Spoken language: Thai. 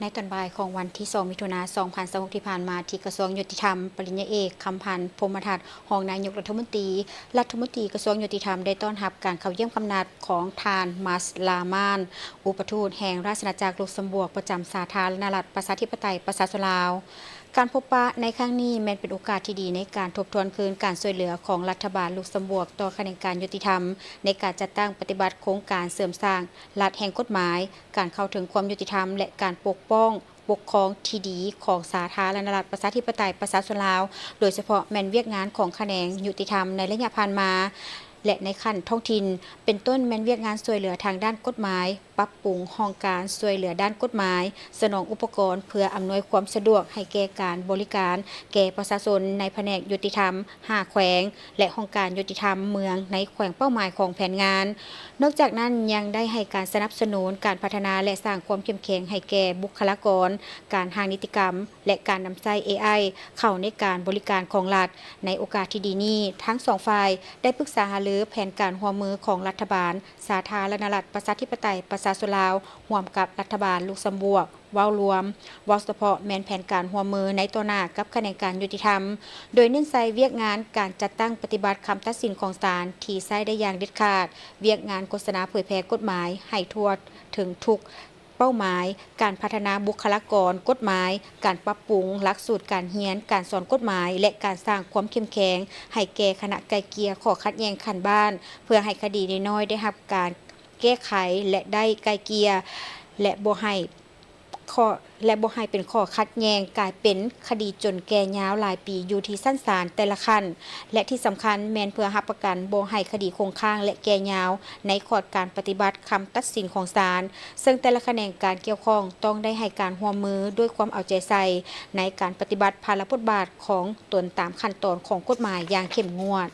ในตอนบ่ายของวันที่2มิถุนายน2026ที่ผ่านมาที่กระทรวงยุติธรรมปริญญาเอกคำพันธ์พรหมทัศน์รองนายกรัฐมนตรีกระทรวงยุติธรรมได้ต้อนรับการเข้าเยี่ยมคำนัดของทานมัสลามานอุปทูตแห่งราชอาณาจักรลุกเซมเบิร์กประจำสาธารณรัฐประชาธิปไตยประชาชนลาวการพบปะในครั้งนี้แม้เป็นโอกาสที่ดีในการทบทวนคืนการช่วยเหลือของรัฐบาลลุกเซมเบิร์กต่อขบวนการยุติธรรมในการจัดตั้งปฏิบัติโครงการเสริมสร้างรัฐแห่งกฎหมายการเข้าถึงความยุติธรรมและการปกครองที่ดีของสาธารณรัฐประชาธิปไตยประชาชนลาวโดยเฉพาะแม่นเวียกงานของแขนงยุติธรรมในระยะผ่านมาและในขั้นท้องถิ่นเป็นต้นแม่นเวียกงานช่วยเหลือทางด้านกฎหมายปรับปรุงห้องการช่วยเหลือด้านกฎหมายสนองอุปกรณ์เพื่ออำนวยความสะดวกให้แก่การบริการแก่ประชาชนในแผนกยุติธรรม5แขวงและห้องการยุติธรรมเมืองในแขวงเป้าหมายของแผนงานนอกจากนั้นยังได้ให้การสนับสนุนการพัฒนาและสร้างความเข้มแข็งให้แก่บุคลากรการหานิติกรรมและการนำใช้ AI เข้าในการบริการของรัฐในโอกาสที่ดีนี้ทั้งสองฝ่ายได้ปรึกษาหารือแผนการร่วมมือของรัฐบาลสาธารณรัฐประชาธิปไตยประชาชนลาวร่วมกับรัฐบาลลุกเซมเบิร์กเว้ารวมเฉพาะแม่นแผนการร่วมมือในต่อหน้ากับขบวนการยุติธรรมโดยเน้นใส่เวียกงานการจัดตั้งปฏิบัติคำตัดสินของศาลที่ใช้ได้อย่างเด็ดขาดเวียกงานโฆษณาเผยแพร่กฎหมายให้ทั่วถึงทุกเป้าหมายการพัฒนาบุคลากรกฎหมายการปรับปรุงหลักสูตรการเรียนการสอนกฎหมายและการสร้างความเข้มแข็งให้แก่คณะไกล่เกลี่ยข้อขัดแย้งขั้นบ้านเพื่อให้คดีน้อยๆได้รับการแก้ไขและได้ไกล่เกลี่ยและบ่ให้เป็นข้อขัดแย้งกลายเป็นคดีจนแก่ยาวหลายปีอยู่ที่ชั้นศาลแต่ละขั้นและที่สำคัญแม้นเพื่อรับประกันบ่ให้คดีคงค้างและแก่ยาวในขอดการปฏิบัติคำตัดสินของศาลซึ่งแต่ละแขนงการเกี่ยวข้องต้องได้ให้การร่วมมือด้วยความเอาใจใส่ในการปฏิบัติภาระบทบาทของตนตามขั้นตอนของกฎหมายอย่างเข้มงวด